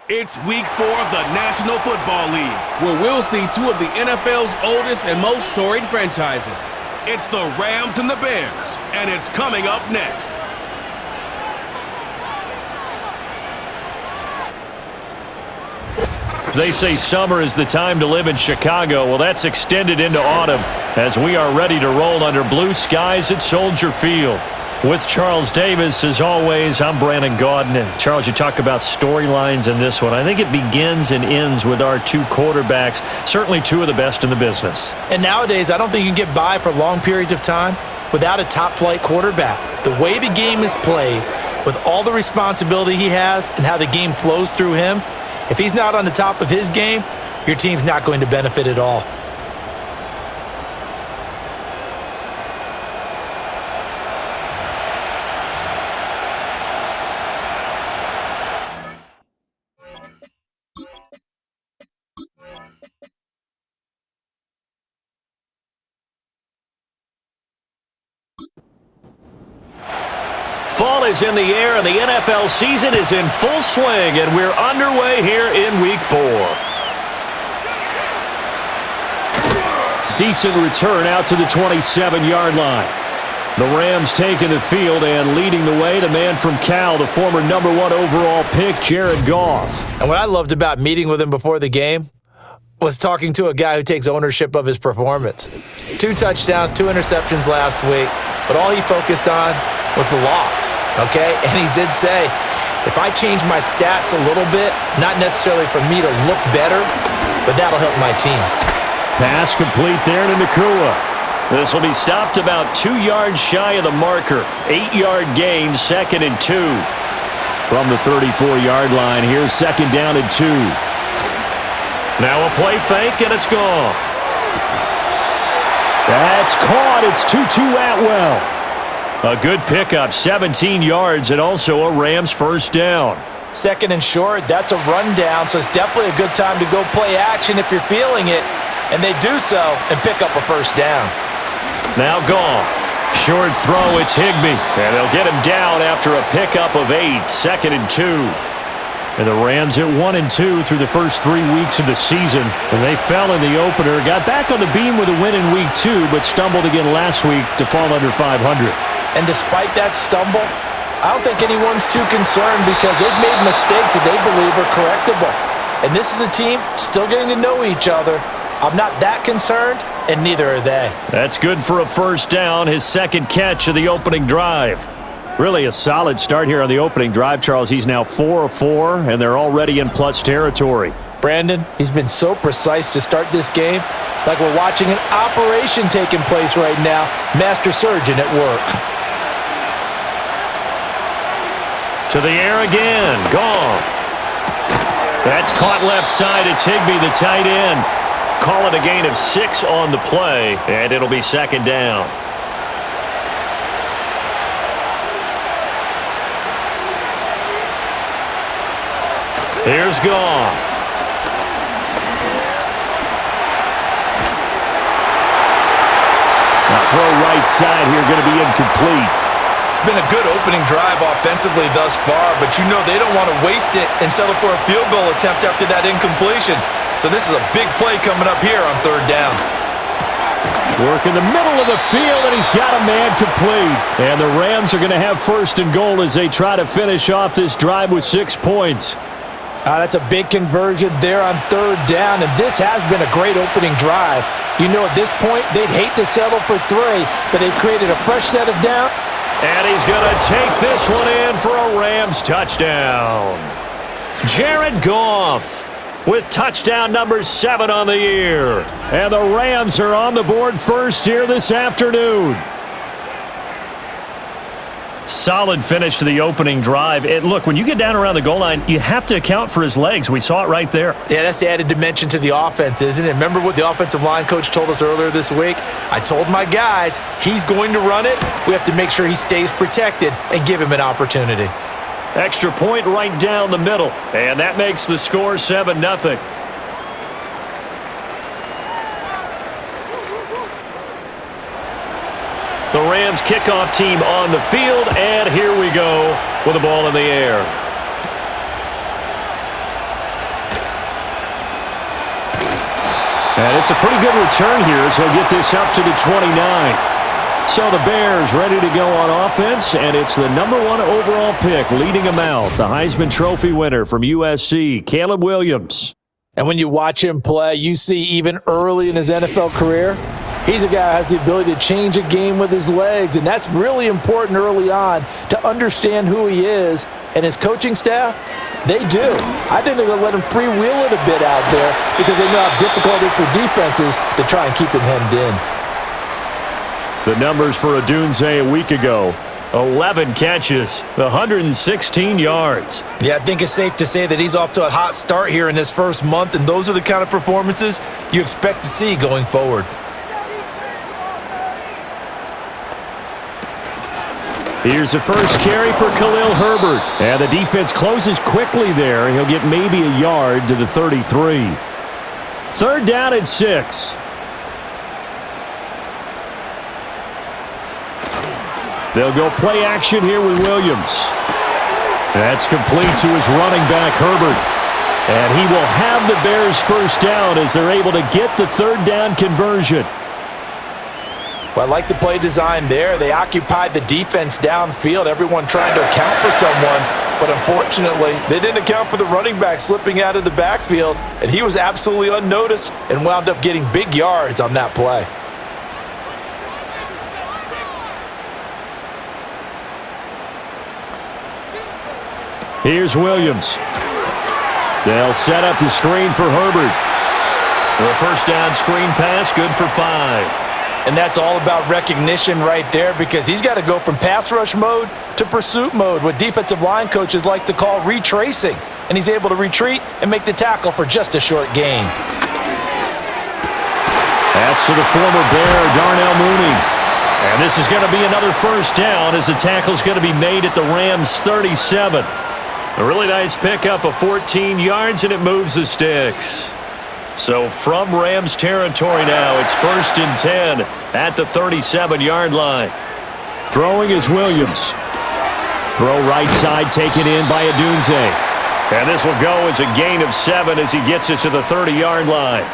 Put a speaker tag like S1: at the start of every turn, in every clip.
S1: It's week 4 of the National Football League, where we'll see two of the NFL's oldest and most storied franchises. It's the Rams and the Bears, and it's coming up next.
S2: They say summer is the time to live in Chicago. Well, that's extended into autumn as we are ready to roll under blue skies at Soldier Field. With Charles Davis, as always, I'm Brandon Gaudin. And Charles, you talk about storylines in this one. I think it begins and ends with our two quarterbacks, certainly two of the best in the business.
S3: And nowadays, I don't think you can get by for long periods of time without a top-flight quarterback. The way the game is played, with all the responsibility he has and how the game flows through him, if he's not on the top of his game, your team's not going to benefit at all.
S2: Fall is in the air, and the NFL season is in full swing, and we're underway here in Week 4. Decent return out to the 27-yard line. The Rams taking the field and leading the way, the man from Cal, the former #1 overall pick, Jared Goff.
S3: And what I loved about meeting with him before the game was talking to a guy who takes ownership of his performance. 2 touchdowns, 2 interceptions last week, but all he focused on was the loss, okay? And he did say, if I change my stats a little bit, not necessarily for me to look better, but that'll help my team.
S2: Pass complete there to Nakua. This will be stopped about 2 yards shy of the marker. 8-yard gain, 2nd and 2. From the 34-yard line, here's 2nd down and 2. Now a play fake, and it's Goff. That's caught. It's Tutu Atwell. A good pickup, 17 yards, and also a Rams first down.
S3: 2nd and short, that's a rundown, so it's definitely a good time to go play action if you're feeling it. And they do so and pick up a first down.
S2: Now Goff. Short throw, it's Higbee. And they'll get him down after a pickup of 8, 2nd and 2. And the Rams at 1 and 2 through the first 3 weeks of the season. And they fell in the opener, got back on the beam with a win in week 2, but stumbled again last week to fall under 500.
S3: And despite that stumble, I don't think anyone's too concerned because they've made mistakes that they believe are correctable. And this is a team still getting to know each other. I'm not that concerned, and neither are they. That's good for a first down, his 2nd catch of the opening drive. Really a solid start here on the opening drive, Charles. He's now 4 of 4, and they're already in plus territory. Brandon, he's been so precise to start this game, like we're watching an operation taking place right now. Master surgeon at work. To the air again, Goff. That's caught left side. It's Higbee, the tight end. Call it a gain of 6 on the play, and it'll be 2nd down. Here's Goff. Now throw right side here, going to be incomplete. It's been a good opening drive offensively thus far, but you know they don't want to waste it and settle for a field goal attempt after that incompletion. So this is a big play coming up here on 3rd down.
S2: Work in the middle of the field, and he's got a man complete. And the Rams are going to have 1st and goal as they try to finish off this drive with 6 points. That's a big conversion there on 3rd down, and this has been a great opening drive. You know, at this point, they'd hate to settle for 3, but they've created a fresh set of down. And he's going to take this one in for a Rams touchdown. Jared Goff with touchdown number 7 on the year. And the Rams are on the board first here this afternoon. Solid finish to the opening drive. And look, when you get down around the goal line, you have to account for his legs. We saw it right there.
S3: Yeah, that's the added dimension to the offense, isn't it? Remember what the offensive line coach told us earlier this week? I told my guys, he's going to run it. We have to make sure he stays protected and give him an opportunity.
S2: Extra point right down the middle. And that makes the score 7-0. The Rams kickoff team on the field, and here we go with the ball in the air. And it's a pretty good return here as he'll get this up to the 29. So the Bears ready to go on offense, and it's the number 1 overall pick leading them out, the Heisman Trophy winner from USC, Caleb Williams.
S3: And when you watch him play, you see even early in his NFL career, he's a guy who has the ability to change a game with his legs, and that's really important early on to understand who he is. And his coaching staff, they do. I think they're going to let him freewheel it a bit out there because they know how difficult it is for defenses to try and keep him hemmed in.
S2: The numbers for Odunze a week ago: 11 catches, 116 yards.
S3: Yeah, I think it's safe to say that he's off to a hot start here in this first month, and those are the kind of performances you expect to see going forward.
S2: Here's the first carry for Khalil Herbert. And the defense closes quickly there. He'll get maybe a yard to the 33. 3rd down and 6. They'll go play action here with Williams. That's complete to his running back, Herbert. And he will have the Bears first down as they're able to get the 3rd down conversion.
S3: Well, I like the play design there. They occupied the defense downfield, everyone trying to account for someone. But unfortunately, they didn't account for the running back slipping out of the backfield, and he was absolutely unnoticed and wound up getting big yards on that play.
S2: Here's Williams. They'll set up the screen for Herbert. The first down screen pass, good for 5.
S3: And that's all about recognition right there because he's got to go from pass rush mode to pursuit mode, what defensive line coaches like to call retracing. And he's able to retreat and make the tackle for just a short gain.
S2: That's to the former Bear, Darnell Mooney. And this is going to be another first down as the tackle's going to be made at the Rams' 37. A really nice pickup of 14 yards, and it moves the sticks. So from Rams territory now, it's 1st and 10 at the 37-yard line. Throwing is Williams. Throw right side taken in by Odunze. And this will go as a gain of 7 as he gets it to the 30-yard line.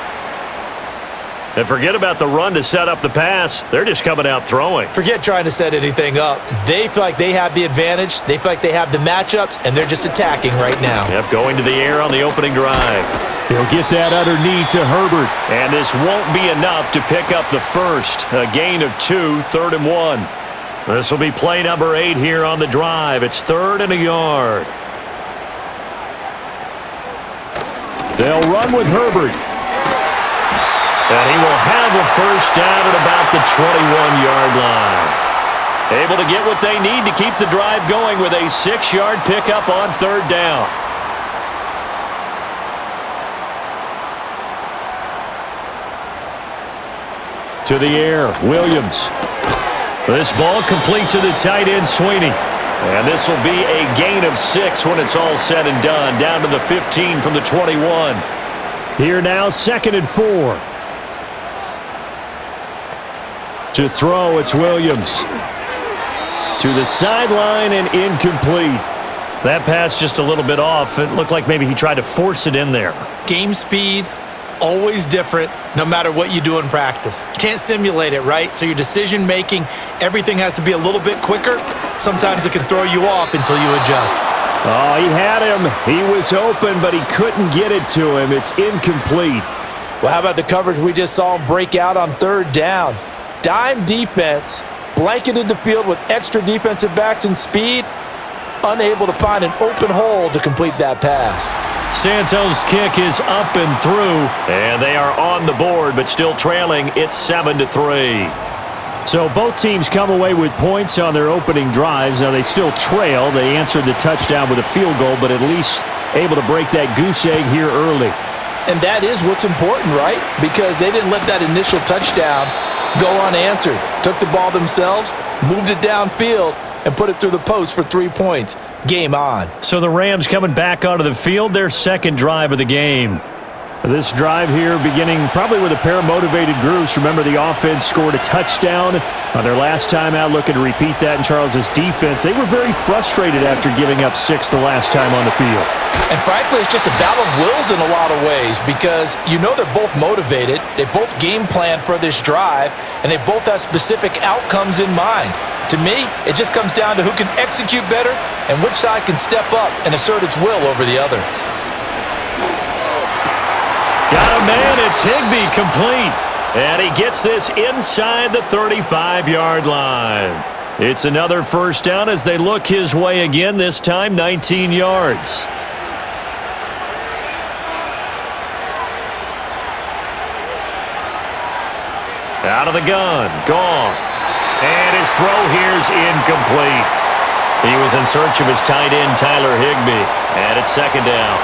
S2: And forget about the run to set up the pass. They're just coming out throwing.
S3: Forget trying to set anything up. They feel like they have the advantage. They feel like they have the matchups, and they're just attacking right now.
S2: Yep, going to the air on the opening drive. He'll get that underneath to Herbert. And this won't be enough to pick up the first. A gain of 2, 3rd and 1. This will be play number 8 here on the drive. It's 3rd and a yard. They'll run with Herbert. And he will have a first down at about the 21-yard line. Able to get what they need to keep the drive going with a 6-yard pickup on 3rd down. To the air, Williams. This ball complete to the tight end, Sweeney. And this will be a gain of 6 when it's all said and done, down to the 15 from the 21. Here now, 2nd and 4. To throw, it's Williams. To the sideline and incomplete. That pass just a little bit off. It looked like maybe he tried to force it in there.
S3: Game speed, always different, no matter what you do in practice. Can't simulate it, right? So your decision-making, everything has to be a little bit quicker. Sometimes it can throw you off until you adjust.
S2: Oh, he had him. He was open, but he couldn't get it to him. It's incomplete.
S3: Well, how about the coverage we just saw him break out on 3rd down? Dime defense, blanketed the field with extra defensive backs and speed, unable to find an open hole to complete that pass.
S2: Santos' kick is up and through, and they are on the board, but still trailing. It's 7-3. So both teams come away with points on their opening drives. Now they still trail. They answered the touchdown with a field goal, but at least able to break that goose egg here early.
S3: And that is what's important, right? Because they didn't let that initial touchdown go unanswered. Took the ball themselves, moved it downfield, and put it through the post for 3 points. Game on.
S2: So the Rams coming back onto the field, their 2nd drive of the game. This drive here beginning probably with a pair of motivated groups. Remember, the offense scored a touchdown on their last time out, looking to repeat that in Charles' defense. They were very frustrated after giving up 6 the last time on the field.
S3: And frankly, it's just a battle of wills in a lot of ways because you know they're both motivated, they both game plan for this drive, and they both have specific outcomes in mind. To me, it just comes down to who can execute better and which side can step up and assert its will over the other.
S2: Got a man, it's Higbee, complete. And he gets this inside the 35-yard line. It's another first down as they look his way again, this time 19 yards. Out of the gun, Goff. And his throw here's incomplete. He was in search of his tight end, Tyler Higbee. And it's second down.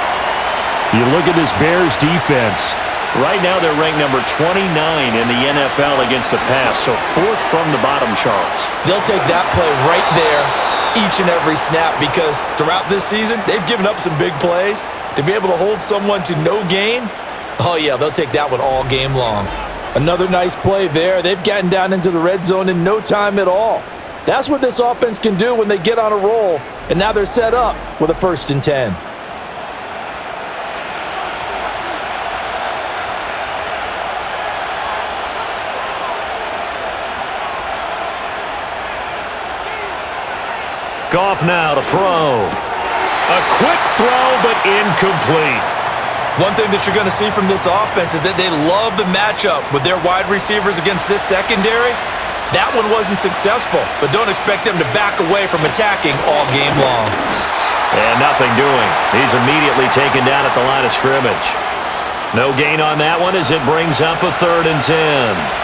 S2: You look at this Bears defense. Right now they're ranked number 29 in the NFL against the pass. So 4th from the bottom, Charles.
S3: They'll take that play right there each and every snap because throughout this season, they've given up some big plays. To be able to hold someone to no gain, oh yeah, they'll take that one all game long. Another nice play there. They've gotten down into the red zone in no time at all. That's what this offense can do when they get on a roll, and now they're set up with a 1st and 10.
S2: Goff now to throw. A quick throw, but incomplete.
S3: One thing that you're going to see from this offense is that they love the matchup with their wide receivers against this secondary. That one wasn't successful, but don't expect them to back away from attacking all game long.
S2: And nothing doing. He's immediately taken down at the line of scrimmage. No gain on that one as it brings up a 3rd and 10.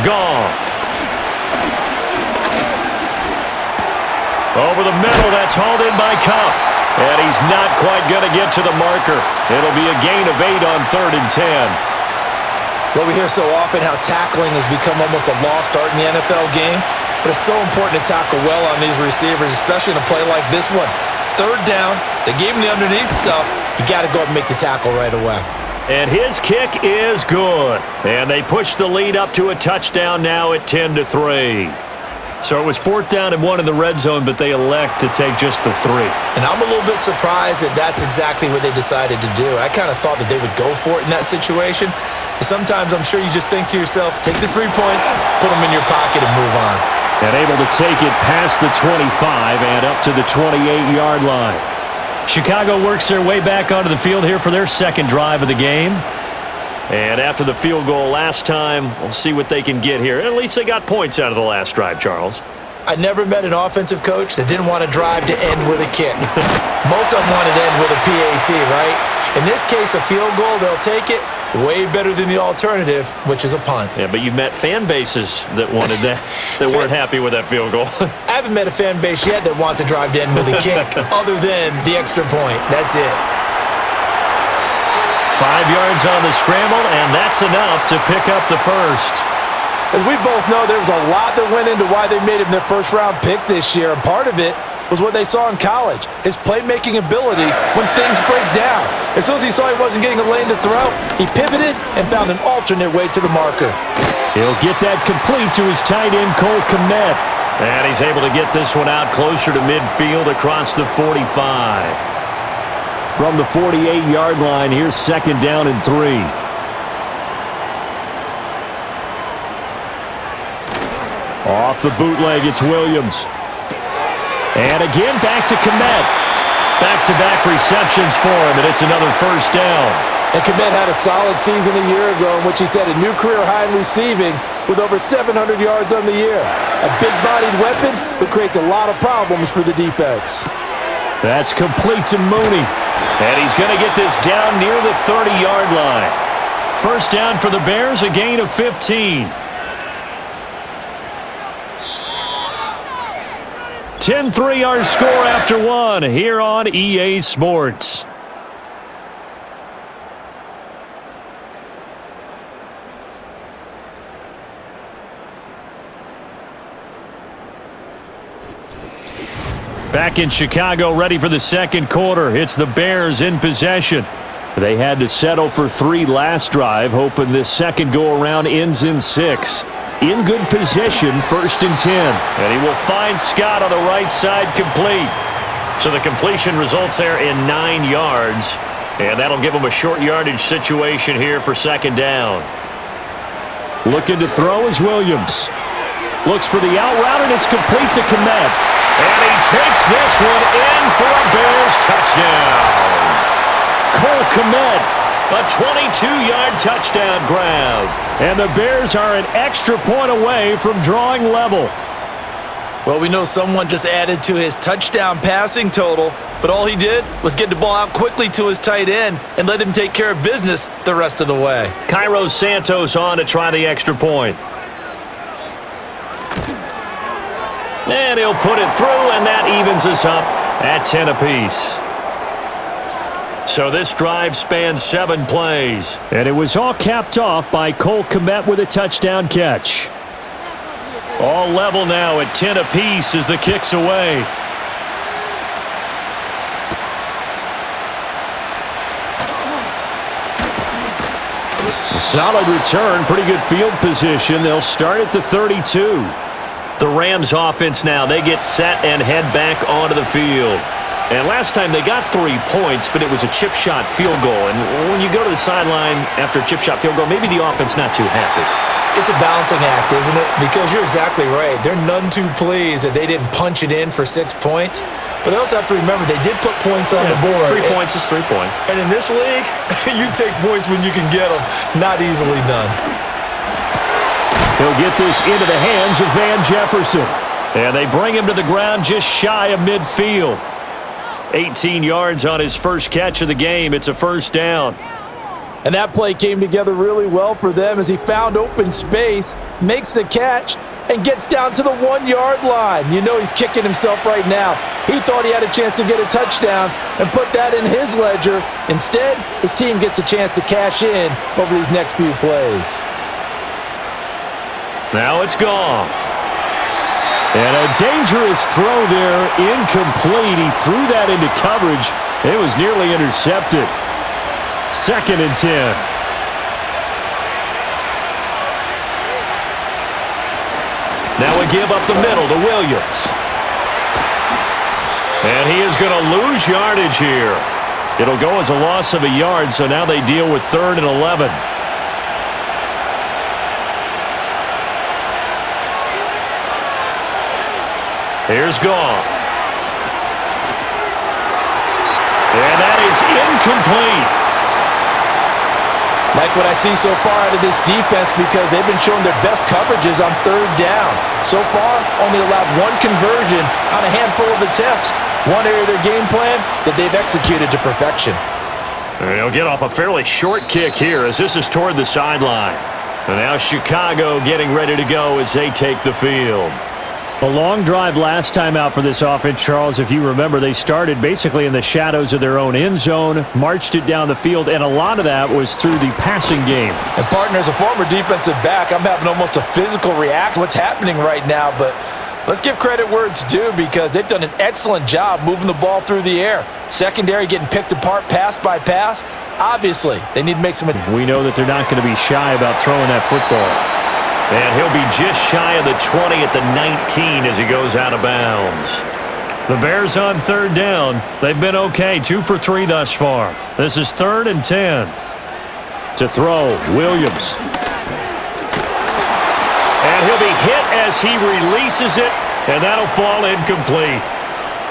S2: Goff. Over the middle, that's hauled in by Cup. And he's not quite going to get to the marker. It'll be a gain of 8 on 3rd and 10.
S3: Well, we hear so often how tackling has become almost a lost art in the NFL game. But it's so important to tackle well on these receivers, especially in a play like this one. 3rd down, they gave him the underneath stuff. You got to go up and make the tackle right away.
S2: And his kick is good. And they push the lead up to a touchdown now at 10-3. So it was 4th down and 1 in the red zone, but they elect to take just the 3.
S3: And I'm a little bit surprised that that's exactly what they decided to do. I kind of thought that they would go for it in that situation. But sometimes I'm sure you just think to yourself, take the 3 points, put them in your pocket, and move on.
S2: And able to take it past the 25 and up to the 28-yard line. Chicago works their way back onto the field here for their 2nd drive of the game. And after the field goal last time, we'll see what they can get here. At least they got points out of the last drive, Charles.
S3: I never met an offensive coach that didn't want to drive to end with a kick. Most of them wanted to end with a PAT, right? In this case, a field goal, they'll take it. Way better than the alternative, which is a punt.
S2: Yeah, but you've met fan bases that wanted that, that weren't happy with that field goal.
S3: I haven't met a fan base yet that wants to drive to end with a kick, other than the extra point. That's it.
S2: 5 yards on the scramble, and that's enough to pick up the 1st.
S3: As we both know, there was a lot that went into why they made him their 1st-round pick this year, and part of it was what they saw in college, his playmaking ability when things break down. As soon as he saw he wasn't getting a lane to throw, he pivoted and found an alternate way to the marker.
S2: He'll get that complete to his tight end, Cole Kmet. And he's able to get this one out closer to midfield across the 45. From the 48-yard line, here's 2nd down and 3. Off the bootleg, it's Williams. And again, back to Kmet. Back-to-back receptions for him, and it's another 1st down.
S3: And Kmet had a solid season a year ago in which he set a new career high in receiving with over 700 yards on the year. A big-bodied weapon who creates a lot of problems for the defense.
S2: That's complete to Mooney. And he's going to get this down near the 30-yard line. 1st down for the Bears, a gain of 15. 10-3 our score after 1 here on EA Sports. Back in Chicago, ready for the second quarter. It's the Bears in possession. They had to settle for 3 last drive, hoping this second go-around ends in 6. In good position, 1st and 10. And he will find Scott on the right side, complete. So the completion results there in 9 yards. And that'll give him a short yardage situation here for 2nd down. Looking to throw is Williams. Looks for the out route, and it's complete to Kmet. And he takes this one in for a Bears touchdown. Cole Kmet, a 22-yard touchdown grab. And the Bears are an extra point away from drawing level.
S3: Well, we know someone just added to his touchdown passing total, but all he did was get the ball out quickly to his tight end and let him take care of business the rest of the way.
S2: Cairo Santos on to try the extra point. And he'll put it through, and that evens us up at 10 apiece. So this drive spans 7 plays. And it was all capped off by Cole Kmet with a touchdown catch. All level now at 10 apiece as the kick's away. A solid return, pretty good field position. They'll start at the 32. The Rams offense now, they get set and head back onto the field. And last time they got 3 points, but it was a chip shot field goal. And when you go to the sideline after a chip shot field goal, maybe the offense not too happy.
S3: It's a balancing act, isn't it? Because you're exactly right. They're none too pleased that they didn't punch it in for 6 points. But they also have to remember they did put points on the board.
S2: 3 points is 3 points.
S3: And in this league, you take points when you can get them. Not easily done.
S2: He'll get this into the hands of Van Jefferson. And they bring him to the ground just shy of midfield. 18 yards on his first catch of the game. It's a 1st down.
S3: And that play came together really well for them as he found open space, makes the catch, and gets down to the 1-yard line. You know he's kicking himself right now. He thought he had a chance to get a touchdown and put that in his ledger. Instead, his team gets a chance to cash in over these next few plays.
S2: Now it's Goff. And a dangerous throw there, incomplete. He threw that into coverage. It was nearly intercepted. 2nd and 10. Now we give up the middle to Williams. And he is going to lose yardage here. It'll go as a loss of a yard, so now they deal with 3rd and 11. Here's Goff. And that is incomplete.
S3: Like what I see so far out of this defense because they've been showing their best coverages on 3rd down. So far, only allowed 1 conversion on a handful of attempts. One area of their game plan that they've executed to perfection.
S2: And he'll get off a fairly short kick here as this is toward the sideline. And now Chicago getting ready to go as they take the field. A long drive last time out for this offense, Charles. If you remember, they started basically in the shadows of their own end zone, marched it down the field, and a lot of that was through the passing game.
S3: And partner, as a former defensive back, I'm having almost a physical reaction to what's happening right now, but let's give credit where it's due because they've done an excellent job moving the ball through the air. Secondary getting picked apart pass by pass. Obviously, they need to make some...
S2: We know that they're not going to be shy about throwing that football. And he'll be just shy of the 20 at the 19 as he goes out of bounds. The Bears on 3rd down. They've been okay, 2 for 3 thus far. This is 3rd and 10. To throw, Williams. And he'll be hit as he releases it, and that'll fall incomplete.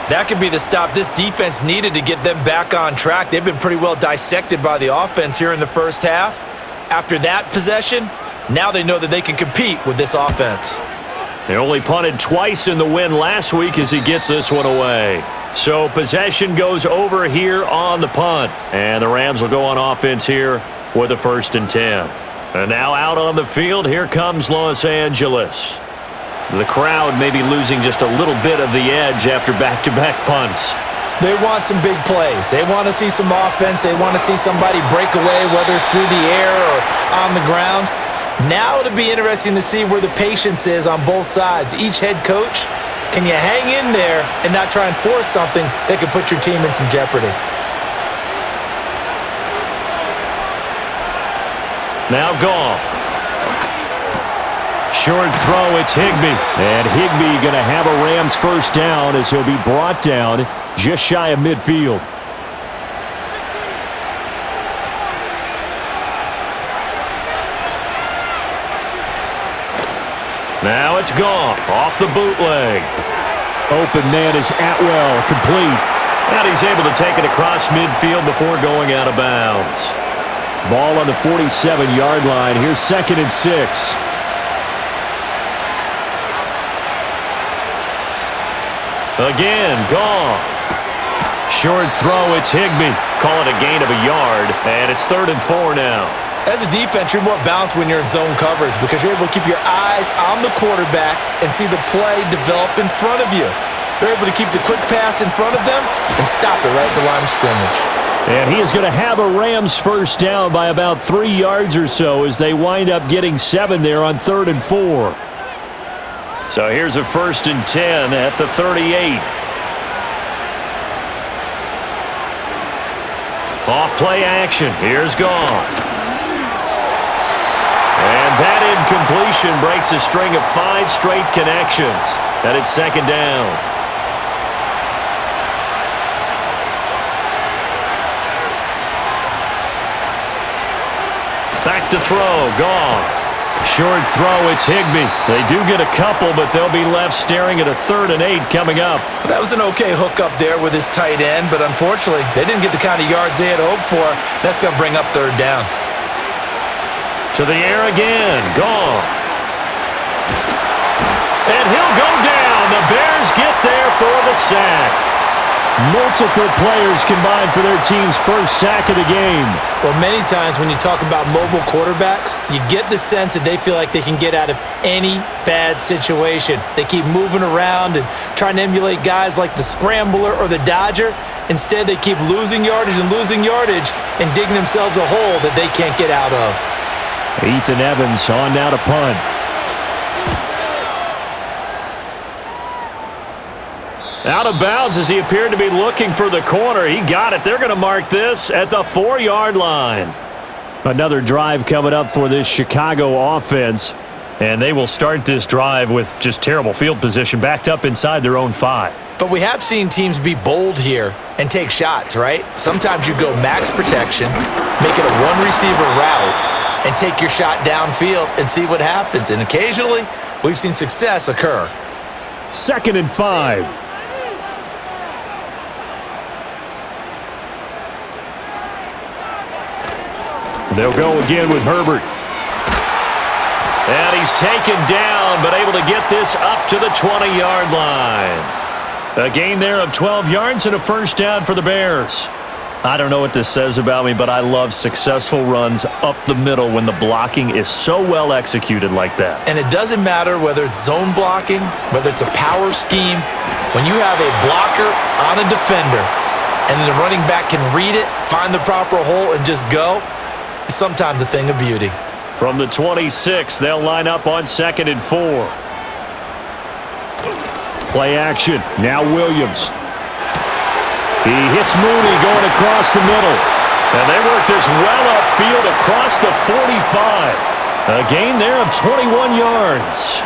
S3: That could be the stop this defense needed to get them back on track. They've been pretty well dissected by the offense here in the first half. After that possession, now they know that they can compete with this offense.
S2: They only punted twice in the win last week as he gets this one away. So possession goes over here on the punt. And the Rams will go on offense here with a 1st and 10. And now out on the field, here comes Los Angeles. The crowd may be losing just a little bit of the edge after back-to-back punts.
S3: They want some big plays. They want to see some offense. They want to see somebody break away, whether it's through the air or on the ground. Now it'll be interesting to see where the patience is on both sides. Each head coach Can you hang in there and not try and force something that could put your team in some jeopardy?
S2: Now Goff. Short throw, it's Higbee. And Higbee going to have a Rams first down as he'll be brought down just shy of midfield. Now it's Goff off the bootleg. Open man is Atwell, complete. And he's able to take it across midfield before going out of bounds. Ball on the 47-yard line. Here's 2nd and 6. Again, Goff. Short throw, it's Higbee. Call it a gain of a yard, and it's 3rd and 4 now.
S3: As a defense, you're more balanced when you're in zone coverage because you're able to keep your eyes on the quarterback and see the play develop in front of you. They're able to keep the quick pass in front of them and stop it right at the line of scrimmage.
S2: And he is going to have a Rams first down by about 3 yards or so as they wind up getting 7 there on 3rd and 4. So here's a 1st and 10 at the 38. Off play action. Here's Goff. And that incompletion breaks a string of 5 straight connections. And it's 2nd down. Back to throw, Goff. Short throw, it's Higbee. They do get a couple, but they'll be left staring at a 3rd and 8 coming up.
S3: That was an okay hook up there with his tight end, but unfortunately, they didn't get the kind of yards they had hoped for. That's going to bring up 3rd down.
S2: To the air again, Goff. And he'll go down. The Bears get there for the sack. Multiple players combined for their team's first sack of the game.
S3: Well, many times when you talk about mobile quarterbacks, you get the sense that they feel like they can get out of any bad situation. They keep moving around and trying to emulate guys like the Scrambler or the Dodger. Instead, they keep losing yardage and digging themselves a hole that they can't get out of.
S2: Ethan Evans on now to punt. Out of bounds as he appeared to be looking for the corner. He got it. They're going to mark this at the 4-yard line. Another drive coming up for this Chicago offense. And they will start this drive with just terrible field position, backed up inside their own 5.
S3: But we have seen teams be bold here and take shots, right? Sometimes you go max protection, make it a one-receiver route, and take your shot downfield and see what happens. And occasionally, we've seen success occur.
S2: 2nd and 5. They'll go again with Herbert. And he's taken down, but able to get this up to the 20-yard line. A gain there of 12 yards and a first down for the Bears. I don't know what this says about me, but I love successful runs up the middle when the blocking is so well executed like that.
S3: And it doesn't matter whether it's zone blocking, whether it's a power scheme. When you have a blocker on a defender and then the running back can read it, find the proper hole, and just go, it's sometimes a thing of beauty.
S2: From the 26, they'll line up on 2nd and 4. Play action. Now Williams. He hits Mooney going across the middle. And they work this well upfield across the 45. A gain there of 21 yards.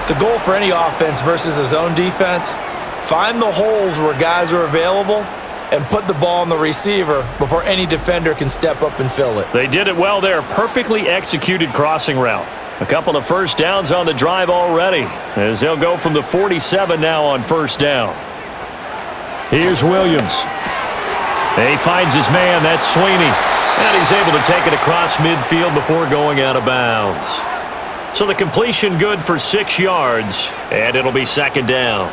S3: The goal for any offense versus a zone defense, find the holes where guys are available and put the ball on the receiver before any defender can step up and fill it.
S2: They did it well there. Perfectly executed crossing route. A couple of first downs on the drive already as they'll go from the 47 now on first down. Here's Williams. He finds his man. That's Sweeney. And he's able to take it across midfield before going out of bounds. So the completion good for 6 yards, and it'll be 2nd down.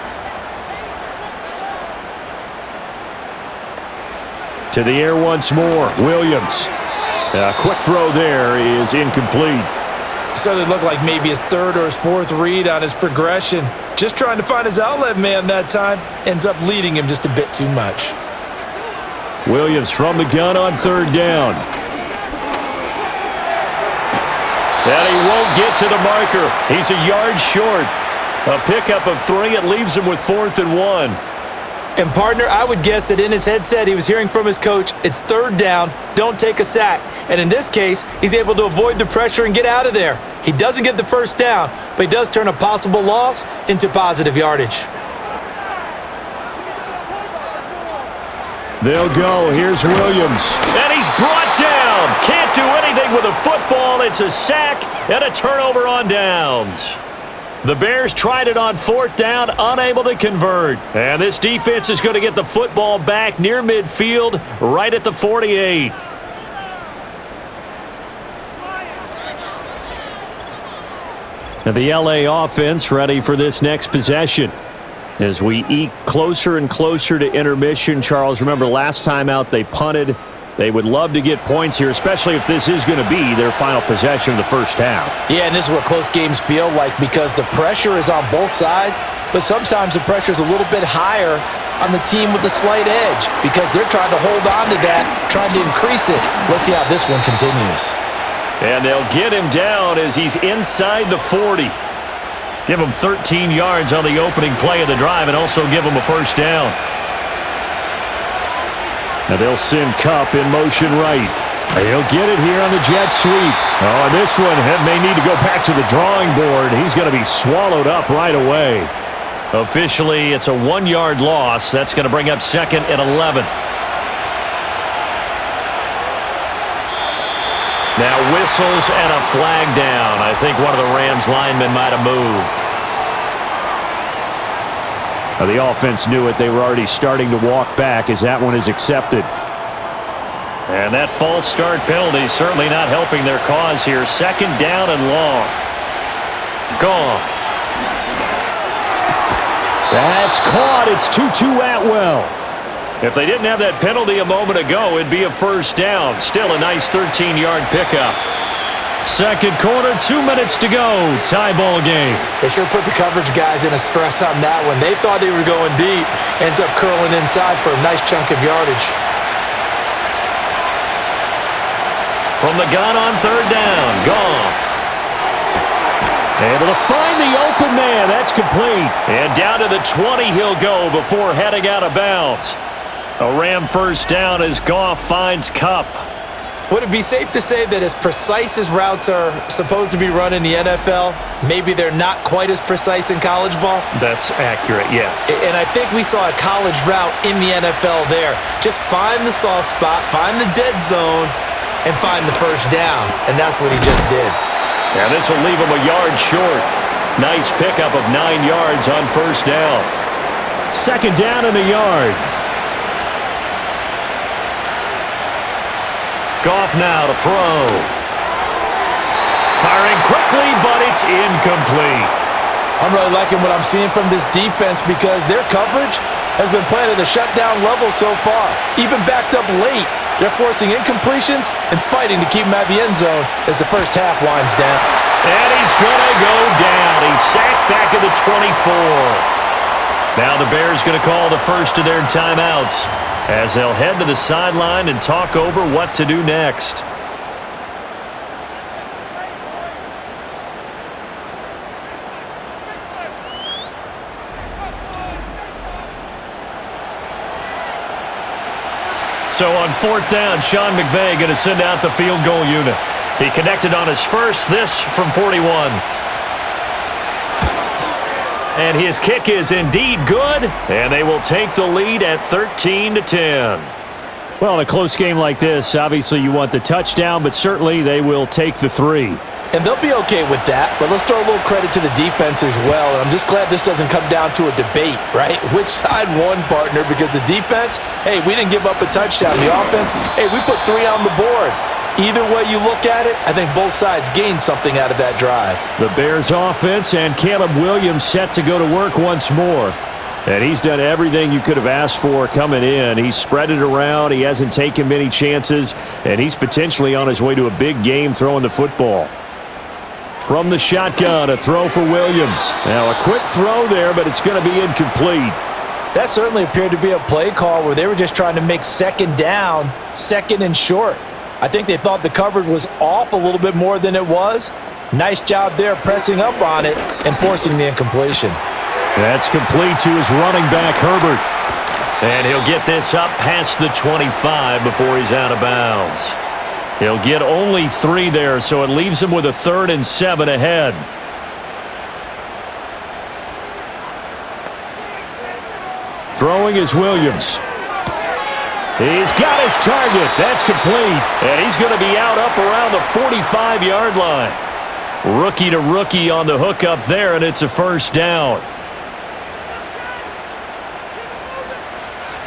S2: To the air once more, Williams. A quick throw there is incomplete.
S3: So it looked like maybe his 3rd or his 4th read on his progression. Just trying to find his outlet man that time. Ends up leading him just a bit too much.
S2: Williams from the gun on 3rd down. And he won't get to the marker. He's a yard short. A pickup of 3. It leaves him with 4th and 1.
S3: And, partner, I would guess that in his headset he was hearing from his coach, it's 3rd down, don't take a sack. And in this case, he's able to avoid the pressure and get out of there. He doesn't get the 1st down, but he does turn a possible loss into positive yardage.
S2: They'll go. Here's Williams. And he's brought down. Can't do anything with a football. It's a sack and a turnover on downs. The Bears tried it on 4th down, unable to convert. And this defense is going to get the football back near midfield, right at the 48. And the LA offense ready for this next possession. As we eke closer and closer to intermission, Charles, remember last time out they punted. They would love to get points here, especially if this is going to be their final possession of the first half.
S3: Yeah, and this is what close games feel like because the pressure is on both sides, but sometimes the pressure is a little bit higher on the team with the slight edge because they're trying to hold on to that, trying to increase it. Let's see how this one continues.
S2: And they'll get him down as he's inside the 40. Give him 13 yards on the opening play of the drive and also give him a 1st down. Now they'll send Kupp in motion right. He'll get it here on the jet sweep. Oh, and this one may need to go back to the drawing board. He's going to be swallowed up right away. Officially, it's a 1-yard loss. That's going to bring up 2nd and 11. Now whistles and a flag down. I think one of the Rams linemen might have moved. Now the offense knew it. They were already starting to walk back as that one is accepted. And that false start penalty is certainly not helping their cause here. 2nd down and long. Gone. That's caught. It's Tutu Atwell. If they didn't have that penalty a moment ago, it'd be a 1st down. Still a nice 13-yard pickup. 2nd quarter, 2 minutes to go. Tie ball game.
S3: They sure put the coverage guys in a stress on that one. They thought they were going deep. Ends up curling inside for a nice chunk of yardage.
S2: From the gun on 3rd down, Goff. Able to find the open man. That's complete. And down to the 20 he'll go before heading out of bounds. A Ram 1st down as Goff finds Kupp.
S3: Would it be safe to say that as precise as routes are supposed to be run in the NFL, maybe they're not quite as precise in college ball?
S2: That's accurate, yeah.
S3: And I think we saw a college route in the NFL there. Just find the soft spot, find the dead zone, and find the 1st down. And that's what he just did.
S2: Now this will leave him a yard short. Nice pickup of 9 yards on 1st down. 2nd down and a yard. Goff now to throw. Firing quickly, but it's incomplete.
S3: I'm really liking what I'm seeing from this defense because their coverage has been playing at a shutdown level so far. Even backed up late, they're forcing incompletions and fighting to keep him at the end zone as the first half winds down.
S2: And he's going to go down. He's sacked back at the 24. Now the Bears going to call the first of their timeouts as they'll head to the sideline and talk over what to do next. So on 4th down, Sean McVay going to send out the field goal unit. He connected on his first, this from 41. And his kick is indeed good, and they will take the lead at 13-10. Well, in a close game like this, obviously you want the touchdown, but certainly they will take the 3.
S3: And they'll be okay with that, but let's throw a little credit to the defense as well. And I'm just glad this doesn't come down to a debate, right? Which side won, partner? Because the defense, hey, we didn't give up a touchdown. The offense, hey, we put 3 on the board. Either way you look at it, I think both sides gained something out of that drive.
S2: The Bears offense and Caleb Williams set to go to work once more. And he's done everything you could have asked for coming in. He's spread it around. He hasn't taken many chances. And he's potentially on his way to a big game throwing the football. From the shotgun, a throw for Williams. Now a quick throw there, but it's going to be incomplete.
S3: That certainly appeared to be a play call where they were just trying to make 2nd down, 2nd and short. I think they thought the coverage was off a little bit more than it was. Nice job there pressing up on it and forcing the incompletion.
S2: That's complete to his running back, Herbert. And he'll get this up past the 25 before he's out of bounds. He'll get only 3 there, so it leaves him with a 3rd and 7 ahead. Throwing is Williams. He's got his target. That's complete. And he's going to be out up around the 45-yard line. Rookie to rookie on the hookup there, and it's a first down.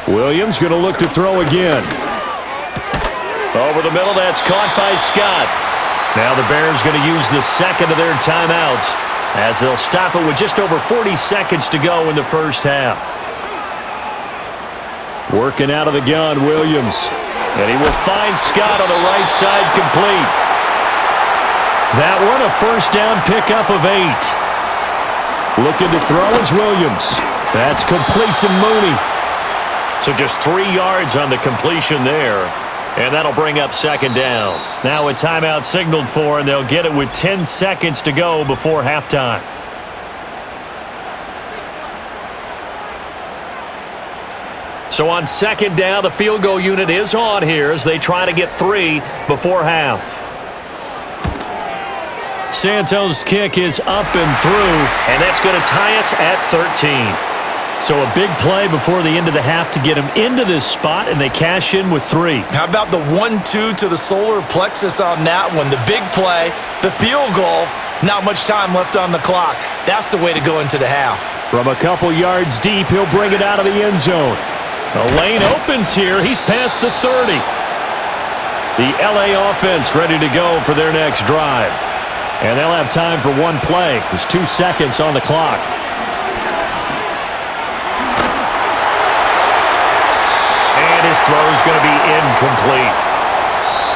S2: Williams going to look to throw again. Over the middle, that's caught by Scott. Now the Bears going to use the second of their timeouts as they'll stop it with just over 40 seconds to go in the first half. Working out of the gun, Williams. And he will find Scott on the right side, complete. That one, a first down pickup of 8. Looking to throw is Williams. That's complete to Mooney. So just 3 yards on the completion there. And that'll bring up second down. Now a timeout signaled for, and they'll get it with 10 seconds to go before halftime. So on second down, the field goal unit is on here as they try to get 3 before half. Santos' kick is up and through, and that's going to tie us at 13. So a big play before the end of the half to get him into this spot, and they cash in with 3.
S3: How about the 1-2 to the solar plexus on that one? The big play, the field goal, not much time left on the clock. That's the way to go into the half.
S2: From a couple yards deep, he'll bring it out of the end zone. The lane opens here. He's past the 30. The LA offense ready to go for their next drive. And they'll have time for one play. There's 2 seconds on the clock. And his throw is going to be incomplete.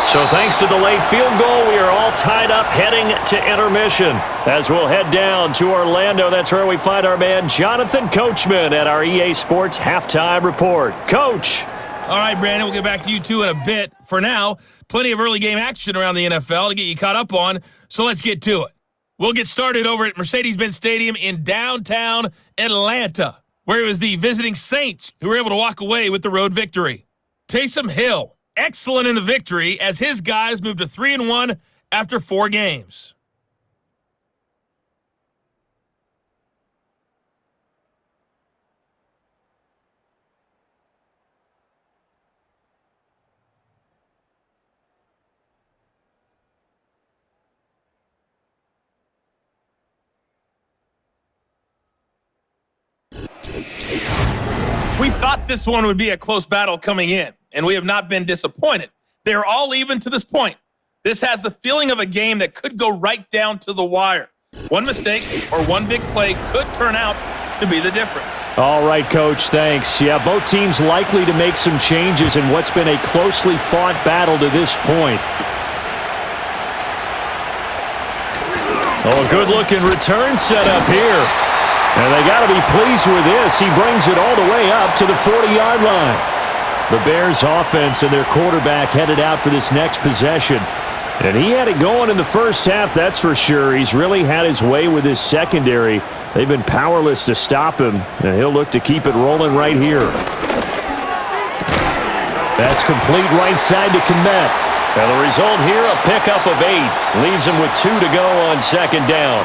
S2: So thanks to the late field goal, we are all tied up heading to intermission. As we'll head down to Orlando, that's where we find our man Jonathan Coachman at our EA Sports Halftime Report. Coach.
S4: All right, Brandon, we'll get back to you two in a bit. For now, plenty of early game action around the NFL to get you caught up on, so let's get to it. We'll get started over at Mercedes-Benz Stadium in downtown Atlanta, where it was the visiting Saints who were able to walk away with the road victory. Taysom Hill, excellent in the victory as his guys moved to 3-1 after 4 games. We thought this one would be a close battle coming in, and we have not been disappointed. They're all even to this point. This has the feeling of a game that could go right down to the wire. One mistake or one big play could turn out to be the difference.
S2: All right, Coach, thanks. Yeah, both teams likely to make some changes in what's been a closely fought battle to this point. Oh, a good-looking return set up here. And they got to be pleased with this. He brings it all the way up to the 40-yard line. The Bears offense and their quarterback headed out for this next possession. And he had it going in the first half, that's for sure. He's really had his way with his secondary. They've been powerless to stop him, and he'll look to keep it rolling right here. That's complete right side to Kmet. And the result here, a pickup of 8. Leaves him with 2 to go on second down.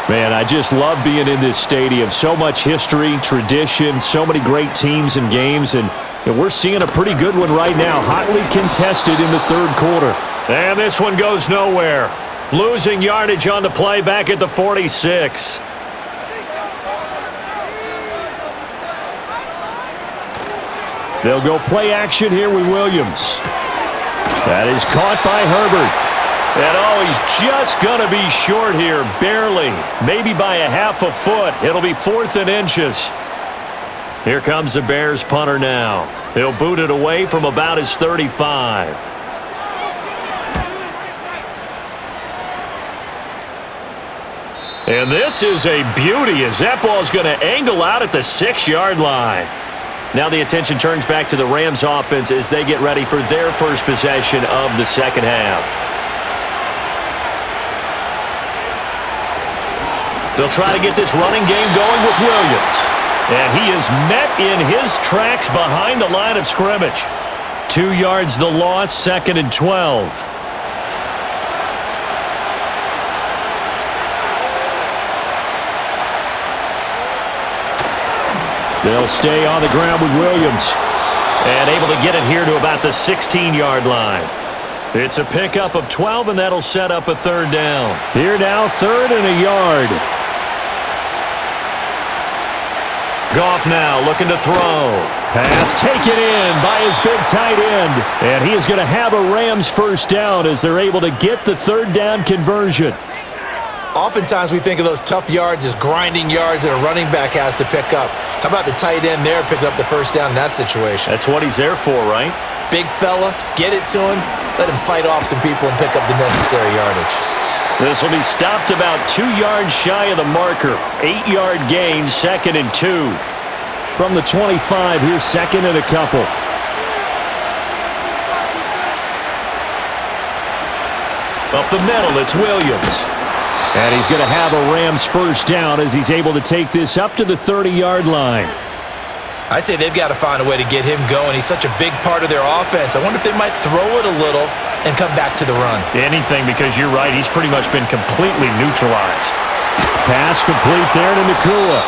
S2: Man, I just love being in this stadium. So much history, tradition, so many great teams and games, and we're seeing a pretty good one right now. Hotly contested in the third quarter. And this one goes nowhere. Losing yardage on the play back at the 46. They'll go play action here with Williams. That is caught by Herbert. And oh, he's just going to be short here, barely. Maybe by a half a foot. It'll be 4th and inches. Here comes the Bears punter now. He'll boot it away from about his 35. And this is a beauty as that ball's going to angle out at the 6-yard line. Now the attention turns back to the Rams offense as they get ready for their first possession of the second half. They'll try to get this running game going with Williams. And he is met in his tracks behind the line of scrimmage. 2 yards the loss, 2nd and 12. They'll stay on the ground with Williams. And able to get it here to about the 16-yard line. It's a pickup of 12, and that'll set up a 3rd down. Here now, 3rd and a yard. Goff now looking to throw. Pass taken in by his big tight end. And he is going to have a Rams 1st down as they're able to get the 3rd down conversion.
S3: Oftentimes we think of those tough yards as grinding yards that a running back has to pick up. How about the tight end there picking up the 1st down in that situation?
S2: That's what he's there for, right?
S3: Big fella, get it to him, let him fight off some people and pick up the necessary yardage.
S2: This will be stopped about 2 yards shy of the marker. 8-yard gain, 2nd and 2. From the 25, here's 2nd and a couple. Up the middle, it's Williams. And he's going to have a Rams 1st down as he's able to take this up to the 30-yard line.
S3: I'd say they've got to find a way to get him going. He's such a big part of their offense. I wonder if they might throw it a little and come back to the run.
S2: Anything, because you're right, he's pretty much been completely neutralized. Pass complete there to Nakua.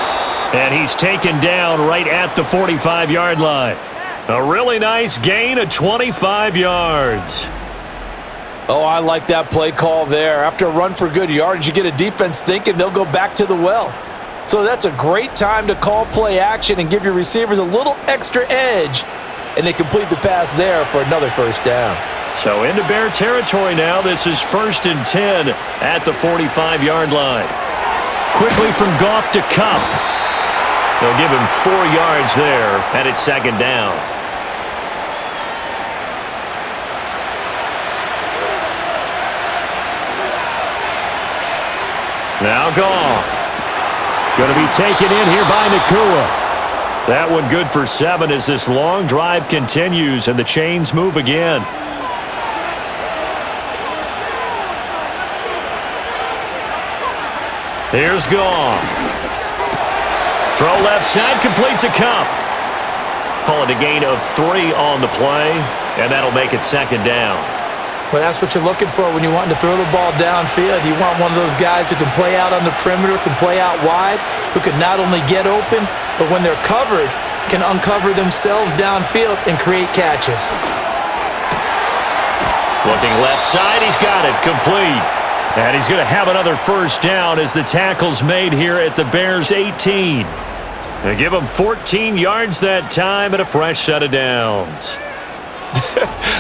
S2: And he's taken down right at the 45-yard line. A really nice gain of 25 yards.
S3: Oh, I like that play call there. After a run for good yardage, you get a defense thinking they'll go back to the well. So that's a great time to call play action and give your receivers a little extra edge. And they complete the pass there for another 1st down.
S2: So into Bear territory now. This is 1st and 10 at the 45-yard line. Quickly from Goff to Kupp. They'll give him 4 yards there, and it's 2nd down. Now Goff. Going to be taken in here by Nakua. That one good for 7 as this long drive continues and the chains move again. Here's Goff. Throw left side, complete to Kupp. Call it a gain of 3 on the play, and that'll make it 2nd down.
S3: Well, that's what you're looking for when you want to throw the ball downfield. You want one of those guys who can play out on the perimeter, can play out wide, who can not only get open, but when they're covered, can uncover themselves downfield and create catches.
S2: Looking left side, he's got it, complete. And he's going to have another 1st down as the tackle's made here at the Bears' 18. They give him 14 yards that time and a fresh set of downs.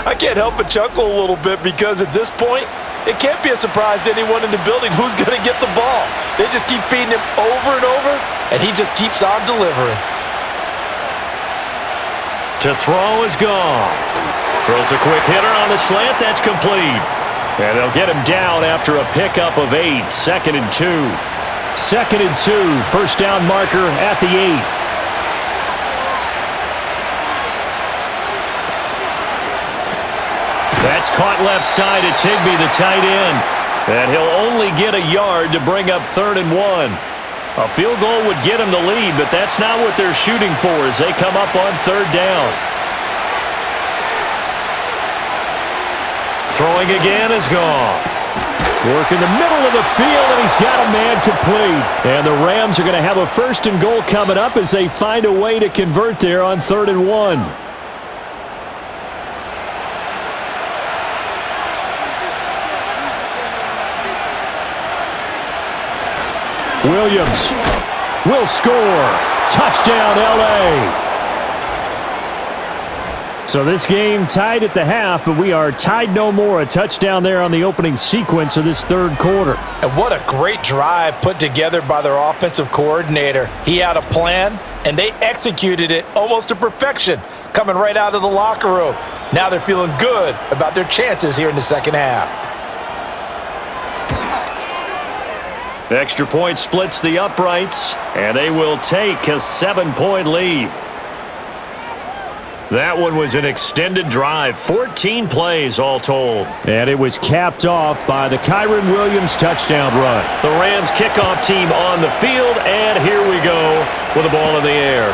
S3: I can't help but chuckle a little bit because at this point, it can't be a surprise to anyone in the building who's going to get the ball. They just keep feeding him over and over, and he just keeps on delivering.
S2: To throw is Goff. Throws a quick hitter on the slant. That's complete. And they'll get him down after a pickup of 8. 2nd and 2. 2nd and 2. 1st down marker at the 8. That's caught left side. It's Higbee, the tight end. And he'll only get a yard to bring up 3rd and 1. A field goal would get him the lead, but that's not what they're shooting for as they come up on 3rd down. Throwing again is Goff. Work in the middle of the field, and he's got a man complete. And the Rams are going to have a 1st and goal coming up as they find a way to convert there on 3rd and 1. Williams will score. Touchdown, L.A. So this game tied at the half, but we are tied no more. A touchdown there on the opening sequence of this 3rd quarter.
S3: And what a great drive put together by their offensive coordinator. He had a plan, and they executed it almost to perfection, coming right out of the locker room. Now they're feeling good about their chances here in the 2nd half.
S2: The extra point splits the uprights, and they will take a 7-point lead. That one was an extended drive, 14 plays all told. And it was capped off by the Kyron Williams touchdown run. The Rams kickoff team on the field, and here we go with the ball in the air.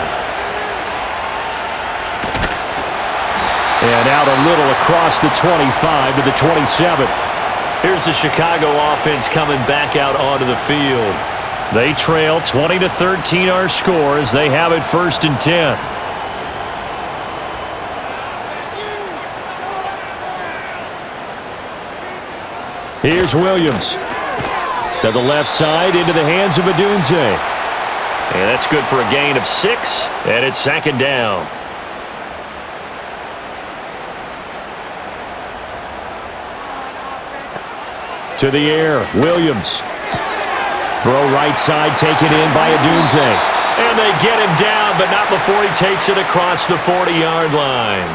S2: And out a little across the 25 to the 27. Here's the Chicago offense coming back out onto the field. They trail 20-13 our score as they have it 1st and 10. Here's Williams. To the left side into the hands of Adunze. And that's good for a gain of 6, and it's 2nd down. To the air, Williams. Throw right side, taken in by Adunze. And they get him down, but not before he takes it across the 40-yard line.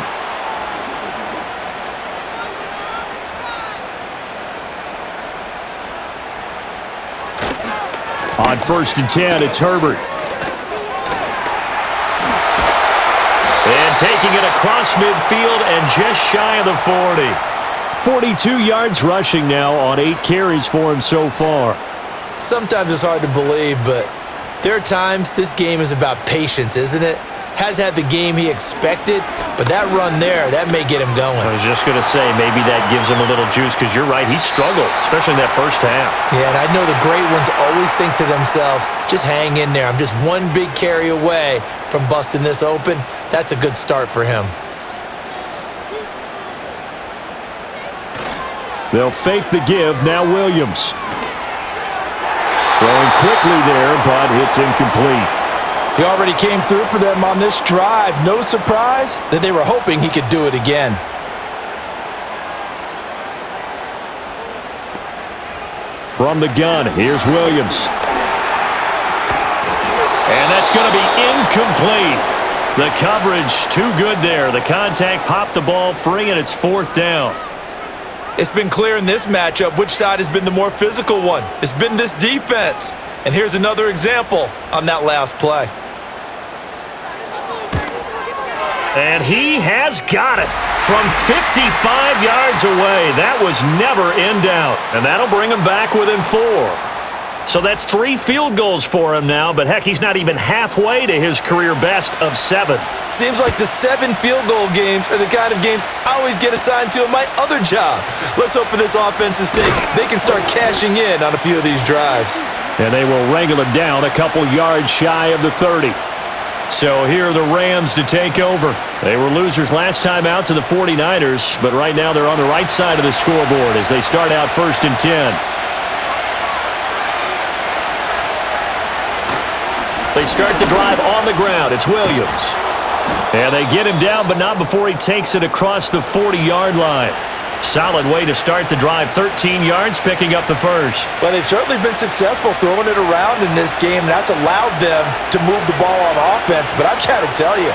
S2: On 1st and 10, it's Herbert. And taking it across midfield and just shy of the 40. 42 yards rushing now on 8 carries for him so far.
S3: Sometimes it's hard to believe, but there are times this game is about patience, isn't it? Has had the game he expected, but that run there, that may get him going.
S2: I was just going to say, maybe that gives him a little juice because you're right, he struggled, especially in that first half.
S3: Yeah, and I know the great ones always think to themselves, just hang in there. I'm just one big carry away from busting this open. That's a good start for him.
S2: They'll fake the give, now Williams. Throwing quickly there, but it's incomplete.
S3: He already came through for them on this drive. No surprise that they were hoping he could do it again.
S2: From the gun, here's Williams. And that's going to be incomplete. The coverage too good there. The contact popped the ball free, and it's 4th down.
S3: It's been clear in this matchup which side has been the more physical one. It's been this defense. And here's another example on that last play.
S2: And he has got it from 55 yards away. That was never in doubt. And that'll bring him back within 4. So that's 3 field goals for him now, but heck, he's not even halfway to his career best of 7.
S3: Seems like the 7 field goal games are the kind of games I always get assigned to in my other job. Let's hope for this offense's sake they can start cashing in on a few of these drives.
S2: And they will wrangle him down a couple yards shy of the 30. So here are the Rams to take over. They were losers last time out to the 49ers, but right now they're on the right side of the scoreboard as they start out 1st and 10. They start the drive on the ground. It's Williams. And they get him down, but not before he takes it across the 40-yard line. Solid way to start the drive. 13 yards, picking up the first.
S3: Well, they've certainly been successful throwing it around in this game, and that's allowed them to move the ball on offense. But I've got to tell you,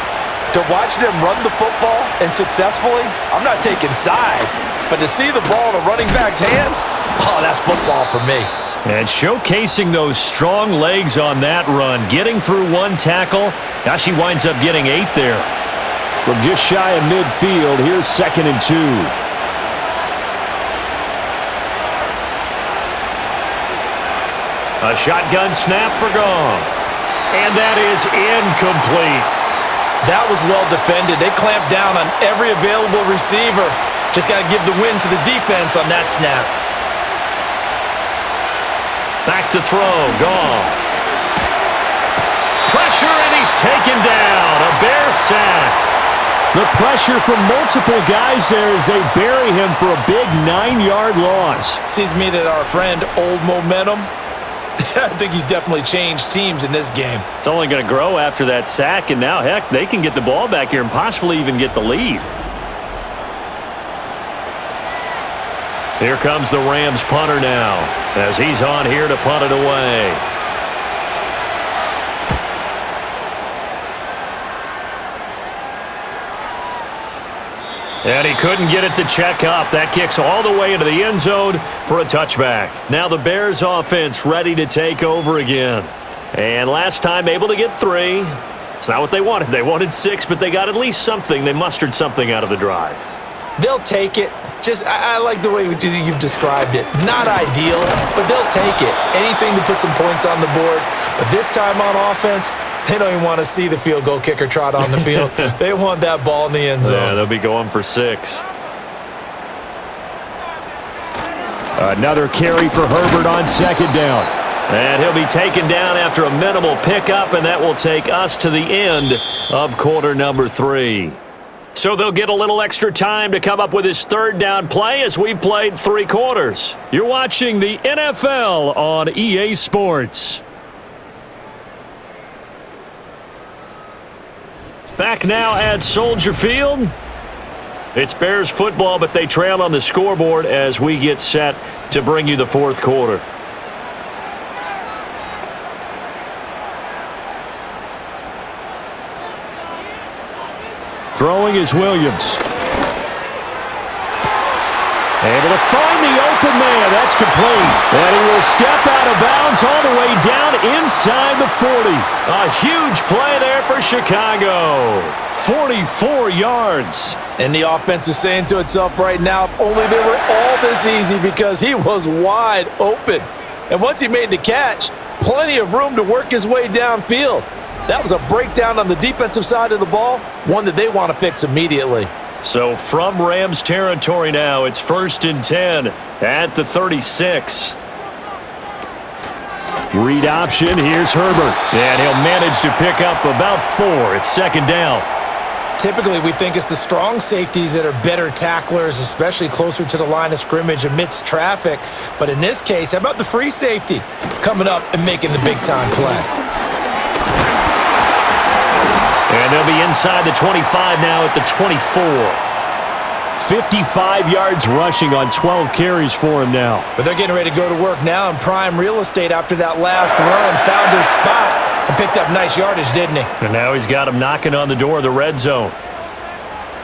S3: to watch them run the football and successfully, I'm not taking sides. But to see the ball in a running back's hands, oh, that's football for me.
S2: And showcasing those strong legs on that run, getting through 1 tackle. Now she winds up getting 8 there. From just shy of midfield, here's 2nd and 2. A shotgun snap for Goff. And that is incomplete.
S3: That was well defended. They clamped down on every available receiver. Just got to give the win to the defense on that snap.
S2: Back to throw, Goff. Pressure, and he's taken down. A Bear sack. The pressure from multiple guys there as they bury him for a big 9-yard loss.
S3: Seems to me that our friend Old Momentum, I think he's definitely changed teams in this game.
S2: It's only going to grow after that sack, and now, heck, they can get the ball back here and possibly even get the lead. Here comes the Rams punter now as he's on here to punt it away. And he couldn't get it to check up. That kicks all the way into the end zone for a touchback. Now the Bears offense ready to take over again. And last time able to get 3. It's not what they wanted. They wanted 6, but they got at least something. They mustered something out of the drive.
S3: They'll take it. I like the way you've described it. Not ideal, but they'll take it. Anything to put some points on the board. But this time on offense, they don't even want to see the field goal kicker trot on the field. They want that ball in the end zone.
S2: Yeah, they'll be going for 6. Another carry for Herbert on 2nd down. And he'll be taken down after a minimal pickup, and that will take us to the end of quarter number 3. So they'll get a little extra time to come up with his 3rd down play as we've played 3 quarters. You're watching the NFL on EA Sports. Back now at Soldier Field. It's Bears football, but they trail on the scoreboard as we get set to bring you the 4th quarter. Throwing is Williams. Able to find the open man. That's complete. And he will step out of bounds all the way down inside the 40. A huge play there for Chicago. 44 yards.
S3: And the offense is saying to itself right now, if only they were all this easy, because he was wide open. And once he made the catch, plenty of room to work his way downfield. That was a breakdown on the defensive side of the ball, one that they want to fix immediately.
S2: So from Rams territory now, it's 1st and 10 at the 36. Read option, here's Herbert. And he'll manage to pick up about 4. It's 2nd down.
S3: Typically, we think it's the strong safeties that are better tacklers, especially closer to the line of scrimmage amidst traffic. But in this case, how about the free safety coming up and making the big-time play?
S2: And they'll be inside the 25 now at the 24. 55 yards rushing on 12 carries for him now.
S3: But they're getting ready to go to work now in prime real estate after that last run. Found his spot and picked up nice yardage, didn't he?
S2: And now he's got him knocking on the door of the red zone.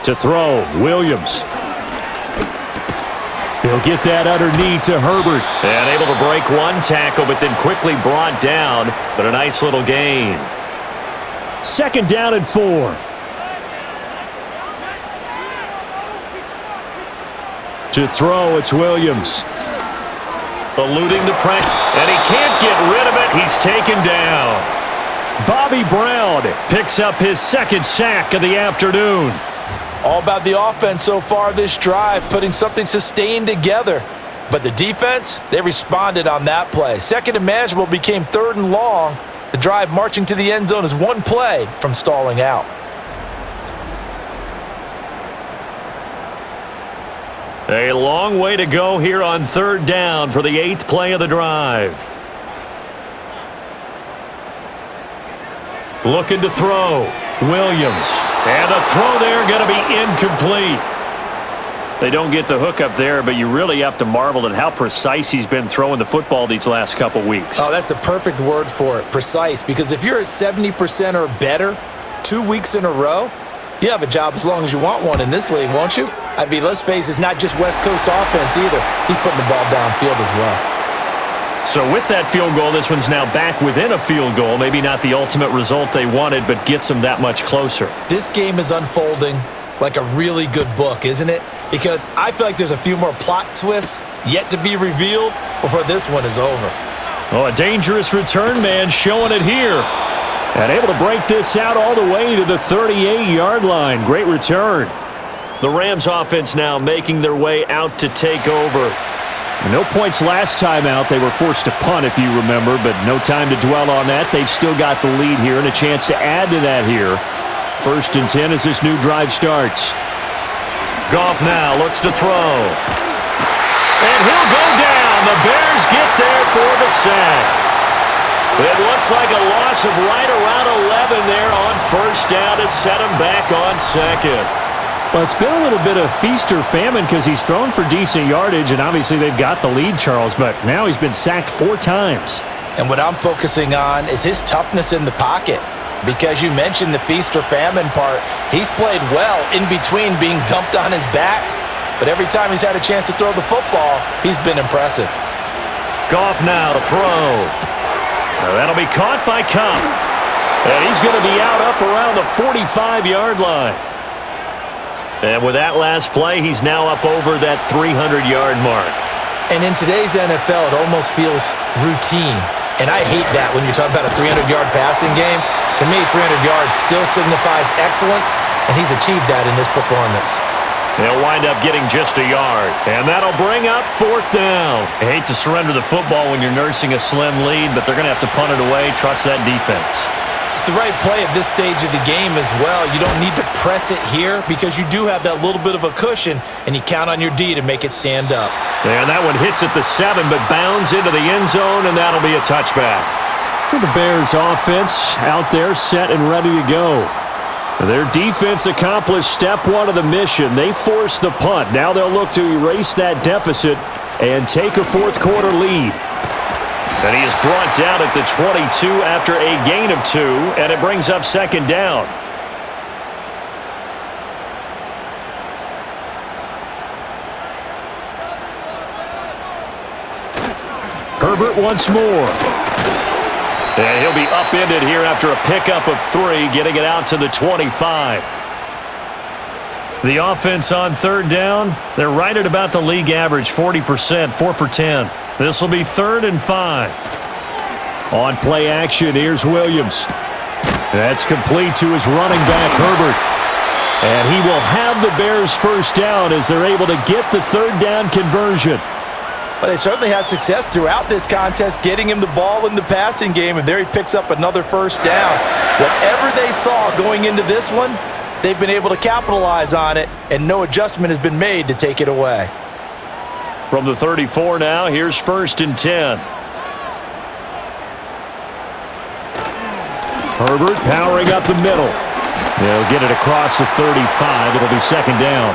S2: To throw, Williams. He'll get that underneath to Herbert. And able to break 1 tackle, but then quickly brought down. But a nice little gain. 2nd down and 4. To throw, it's Williams. Eluding the pressure, and he can't get rid of it. He's taken down. Bobby Brown picks up his 2nd sack of the afternoon.
S3: All about the offense so far this drive, putting something sustained together. But the defense, they responded on that play. 2nd and manageable became 3rd and long. The drive marching to the end zone is 1 play from stalling out.
S2: A long way to go here on 3rd down for the 8th play of the drive. Looking to throw. Williams. And the throw there going to be incomplete. They don't get the hook up there, but you really have to marvel at how precise he's been throwing the football these last couple weeks.
S3: Oh, that's a perfect word for it, precise, because if you're at 70% or better 2 weeks in a row, you have a job as long as you want one in this league, won't you? I mean, let's face it, it's not just West Coast offense either. He's putting the ball downfield as well.
S2: So with that field goal, this one's now back within a field goal. Maybe not the ultimate result they wanted, but gets them that much closer.
S3: This game is unfolding like a really good book, isn't it? Because I feel like there's a few more plot twists yet to be revealed before this one is over.
S2: Oh, a dangerous return man showing it here. And able to break this out all the way to the 38-yard line. Great return. The Rams offense now making their way out to take over. No points last time out. They were forced to punt, if you remember, but no time to dwell on that. They've still got the lead here and a chance to add to that here. 1st and 10 as this new drive starts. Goff now looks to throw. And he'll go down. The Bears get there for the sack. It looks like a loss of right around 11 there on 1st down to set him back on 2nd. Well, it's been a little bit of feast or famine because he's thrown for decent yardage, and obviously they've got the lead, Charles, but now he's been sacked 4 times.
S3: And what I'm focusing on is his toughness in the pocket. Because you mentioned the feast or famine part, he's played well in between being dumped on his back. But every time he's had a chance to throw the football, he's been impressive.
S2: Goff now to throw. Now that'll be caught by Cup. And he's going to be out up around the 45-yard line. And with that last play, he's now up over that 300-yard mark.
S3: And in today's NFL, it almost feels routine. And I hate that when you're talking about a 300-yard passing game. To me, 300 yards still signifies excellence, and he's achieved that in this performance.
S2: They'll wind up getting just a yard, and that'll bring up 4th down. I hate to surrender the football when you're nursing a slim lead, but they're going to have to punt it away, trust that defense.
S3: It's the right play at this stage of the game as well. You don't need to press it here because you do have that little bit of a cushion, and you count on your D to make it stand up.
S2: And that one hits at the 7, but bounds into the end zone, and that'll be a touchback. The Bears offense out there set and ready to go. Their defense accomplished step 1 of the mission. They forced the punt. Now they'll look to erase that deficit and take a 4th quarter lead. And he is brought down at the 22 after a gain of 2, and it brings up 2nd down. Herbert once more. And he'll be upended here after a pickup of 3, getting it out to the 25. The offense on 3rd down, they're right at about the league average, 40%, 4 for 10. This will be 3rd and 5. On play action, here's Williams. That's complete to his running back, Herbert. And he will have the Bears' 1st down as they're able to get the 3rd down conversion.
S3: But they certainly had success throughout this contest, getting him the ball in the passing game, and there he picks up another 1st down. Whatever they saw going into this one, they've been able to capitalize on it, and no adjustment has been made to take it away.
S2: From the 34 now, here's 1st and 10. Herbert powering up the middle. They'll get it across the 35. It'll be 2nd down.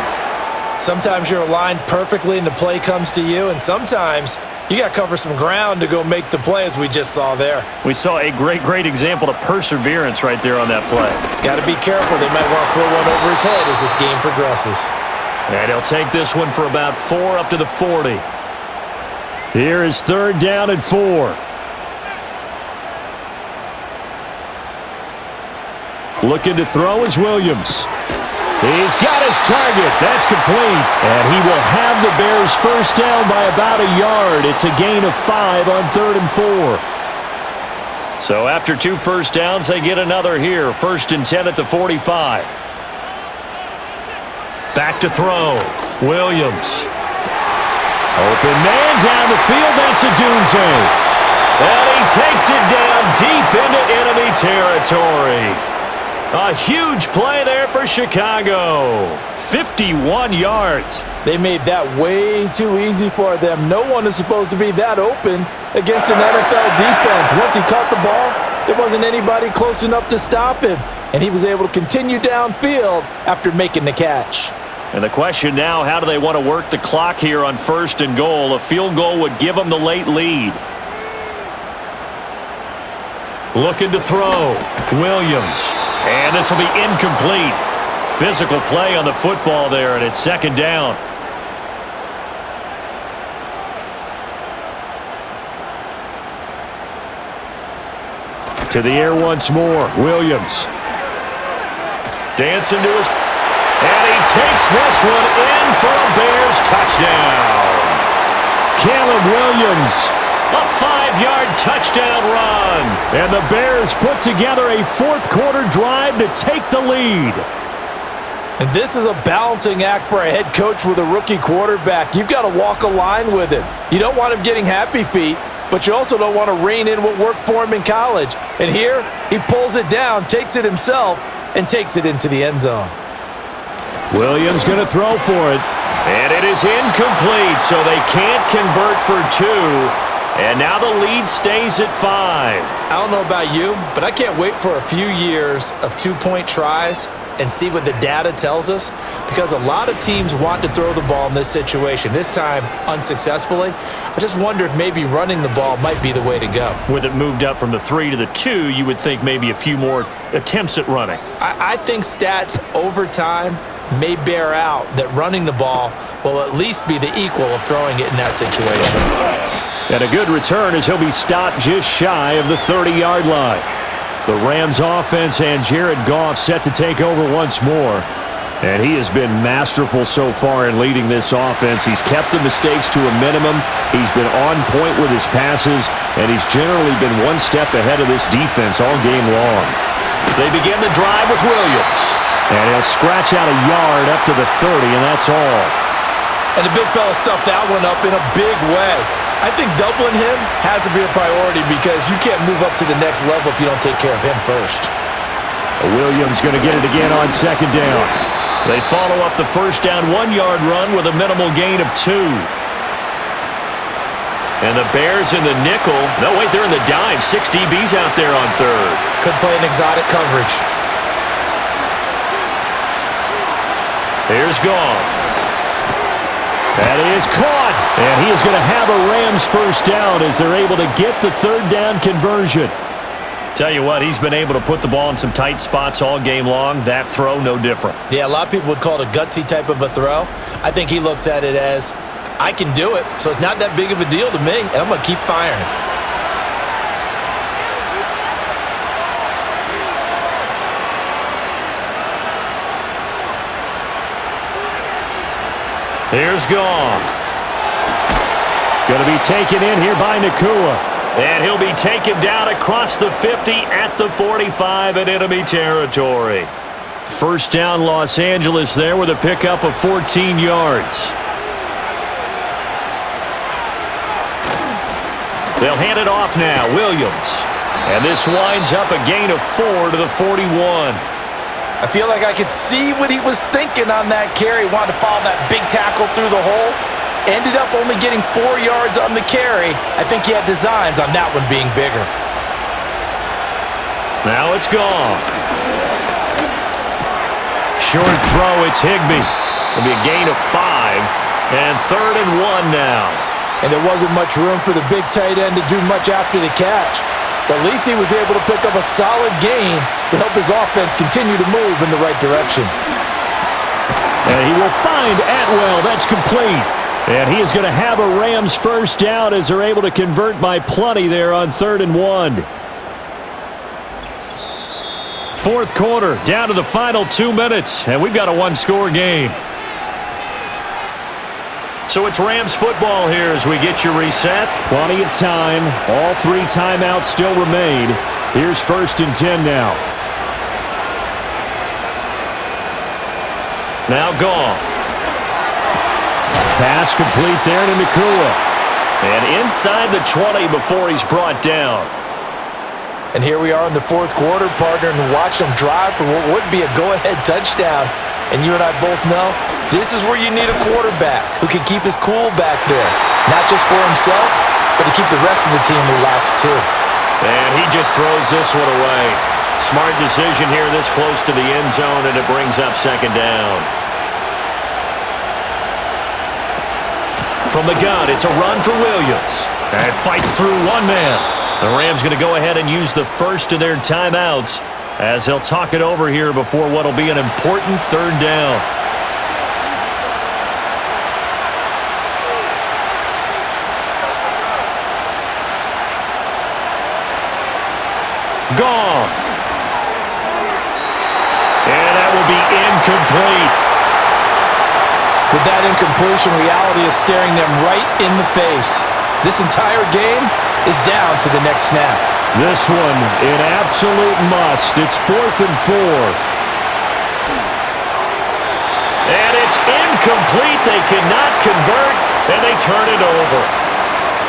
S3: Sometimes you're aligned perfectly and the play comes to you, and sometimes you got to cover some ground to go make the play, as we just saw there.
S2: We saw a great example of perseverance right there on that play.
S3: Got to be careful. They might want to throw one over his head as this game progresses.
S2: And he'll take this one for about 4 up to the 40. Here is 3rd down and 4. Looking to throw is Williams. He's got his target. That's complete. And he will have the Bears' 1st down by about a yard. It's a gain of 5 on 3rd and 4. So after 2 1st downs, they get another here. 1st and 10 at the 45. Back to throw. Williams. Open man down the field. That's a Dunze. And he takes it down deep into enemy territory. A huge play there for Chicago. 51 yards.
S3: They made that way too easy for them. No one is supposed to be that open against an NFL defense. Once he caught the ball, there wasn't anybody close enough to stop him. And he was able to continue downfield after making the catch.
S2: And the question now, how do they want to work the clock here on 1st and goal? A field goal would give them the late lead. Looking to throw. Williams. And this will be incomplete. Physical play on the football there, and it's 2nd down. To the air once more. Williams. Dancing to his... And he takes this one in for a Bears touchdown. Caleb Williams. A 5-yard touchdown run. And the Bears put together a 4th quarter drive to take the lead.
S3: And this is a balancing act for a head coach with a rookie quarterback. You've got to walk a line with him. You don't want him getting happy feet, but you also don't want to rein in what worked for him in college. And here, he pulls it down, takes it himself, and takes it into the end zone.
S2: Williams going to throw for it. And it is incomplete, so they can't convert for 2. And now the lead stays at 5.
S3: I don't know about you, but I can't wait for a few years of 2-point tries and see what the data tells us, because a lot of teams want to throw the ball in this situation, this time unsuccessfully. I just wonder if maybe running the ball might be the way to go.
S2: With it moved up from the 3 to the 2, you would think maybe a few more attempts at running.
S3: I think stats over time may bear out that running the ball will at least be the equal of throwing it in that situation.
S2: And a good return as he'll be stopped just shy of the 30-yard line. The Rams offense and Jared Goff set to take over once more. And he has been masterful so far in leading this offense. He's kept the mistakes to a minimum. He's been on point with his passes, and he's generally been one step ahead of this defense all game long. They begin the drive with Williams. And he'll scratch out a yard up to the 30, and that's all.
S3: And the big fella stuffed that one up in a big way. I think doubling him has to be a priority because you can't move up to the next level if you don't take care of him first.
S2: Williams going to get it again on second down. They follow up the first down 1-yard run with a minimal gain of 2. And the Bears in the nickel. No, wait, they're in the dime. 6 DBs out there on third.
S3: Could play an exotic coverage.
S2: Here's Goff. That is caught. And he is going to have a Rams first down as they're able to get the third down conversion. Tell you what, he's been able to put the ball in some tight spots all game long. That throw, no different.
S3: Yeah, a lot of people would call it a gutsy type of a throw. I think he looks at it as, I can do it, so it's not that big of a deal to me, and I'm going to keep firing.
S2: Here's Goff. Going to be taken in here by Nakua. And he'll be taken down across the 50 at the 45 in enemy territory. First down Los Angeles there with a pickup of 14 yards. They'll hand it off now, Williams. And this winds up a gain of 4 to the 41.
S3: I feel like I could see what he was thinking on that carry. Wanted to follow that big tackle through the hole. Ended up only getting 4 yards on the carry. I think he had designs on that one being bigger.
S2: Now it's Goff. Short throw, it's Higbee. It'll be a gain of 5. And 3rd and 1 now.
S3: And there wasn't much room for the big tight end to do much after the catch. But at least he was able to pick up a solid gain to help his offense continue to move in the right direction.
S2: And he will find Atwell. That's complete. And he is going to have a Rams first down as they're able to convert by plenty there on 3rd and 1. Fourth quarter, down to the final 2 minutes, and we've got a one-score game. So it's Rams football here as we get you reset. Plenty of time. All 3 timeouts still remain. Here's 1st and 10 now. Now Goff. Pass complete there to Nakua. And inside the 20 before he's brought down.
S3: And here we are in the 4th quarter, partner, and watch them drive for what would be a go-ahead touchdown. And you and I both know this is where you need a quarterback who can keep his cool back there. Not just for himself, but to keep the rest of the team relaxed too.
S2: And he just throws this one away. Smart decision here this close to the end zone, and it brings up 2nd down. From the gun, it's a run for Williams. And fights through one man. The Rams going to go ahead and use the first of their timeouts as they'll talk it over here before what will be an important 3rd down. Goff. And that will be incomplete.
S3: With that incompletion, reality is staring them right in the face. This entire game is down to the next snap.
S2: This one, an absolute must. It's 4th and 4. And it's incomplete. They cannot convert, and they turn it over.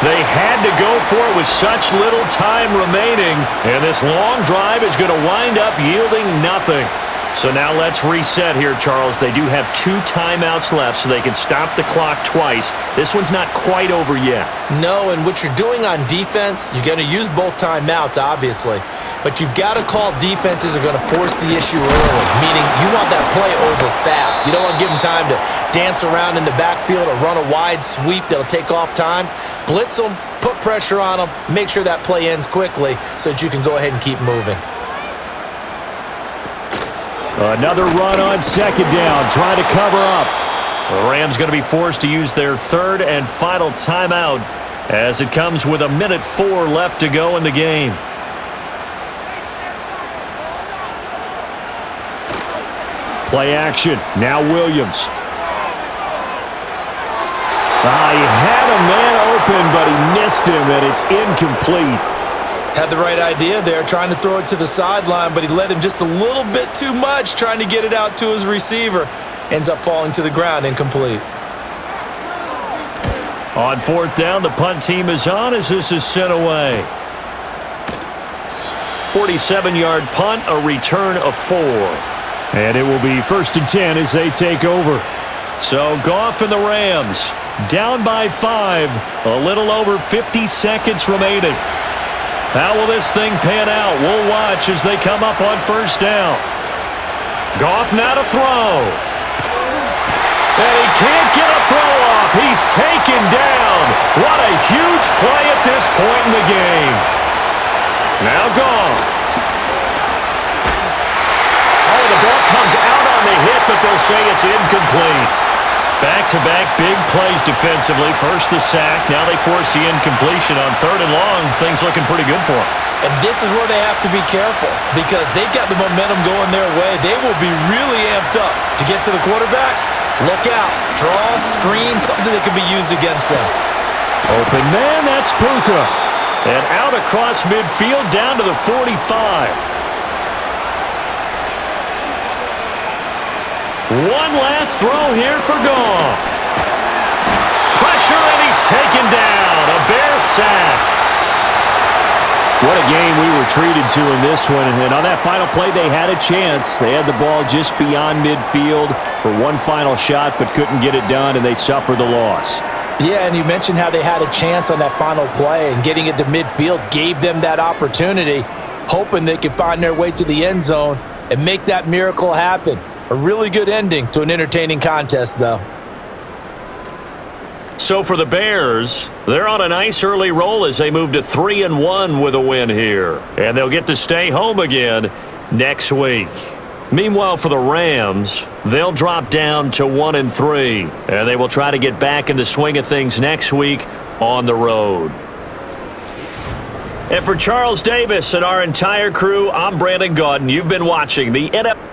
S2: They had to go for it with such little time remaining, and this long drive is going to wind up yielding nothing. So now let's reset here, Charles. They do have 2 timeouts left, so they can stop the clock twice. This one's not quite over yet.
S3: No, and what you're doing on defense, you're going to use both timeouts, obviously. But you've got to call defenses that are going to force the issue early, meaning you want that play over fast. You don't want to give them time to dance around in the backfield or run a wide sweep that'll take off time. Blitz them, put pressure on them, make sure that play ends quickly so that you can go ahead and keep moving.
S2: Another run on 2nd down, trying to cover up. The Rams going to be forced to use their 3rd and final timeout as it comes with 1:04 left to go in the game. Play action. Now Williams. He had a man open, but he missed him, and it's incomplete.
S3: Had the right idea there, trying to throw it to the sideline, but he led him just a little bit too much, trying to get it out to his receiver. Ends up falling to the ground, incomplete.
S2: On fourth down, the punt team is on as this is sent away. 47-yard punt, a return of 4. And it will be 1st and 10 as they take over. So Goff and the Rams down by 5. A little over 50 seconds remaining. How will this thing pan out? We'll watch as they come up on first down. Goff now to throw. And he can't get a throw off. He's taken down. What a huge play at this point in the game. Now Goff. Oh, the ball comes out on the hit, but they'll say it's incomplete. Back-to-back big plays defensively. First the sack. Now they force the incompletion on 3rd and long. Things looking pretty good for them.
S3: And this is where they have to be careful because they've got the momentum going their way. They will be really amped up to get to the quarterback. Look out. Draw, screen, something that can be used against them.
S2: Open man, that's Puka. And out across midfield down to the 45. One last throw here for Goff. Pressure, and he's taken down. A Bear sack. What a game we were treated to in this one. And on that final play, they had a chance. They had the ball just beyond midfield for one final shot, but couldn't get it done, and they suffered the loss.
S3: Yeah, and you mentioned how they had a chance on that final play, and getting it to midfield gave them that opportunity, hoping they could find their way to the end zone and make that miracle happen. A really good ending to an entertaining contest, though.
S2: So for the Bears, they're on a nice early roll as they move to 3-1 with a win here. And they'll get to stay home again next week. Meanwhile, for the Rams, they'll drop down to 1-3. And they will try to get back in the swing of things next week on the road. And for Charles Davis and our entire crew, I'm Brandon Gaudin. You've been watching the NFL.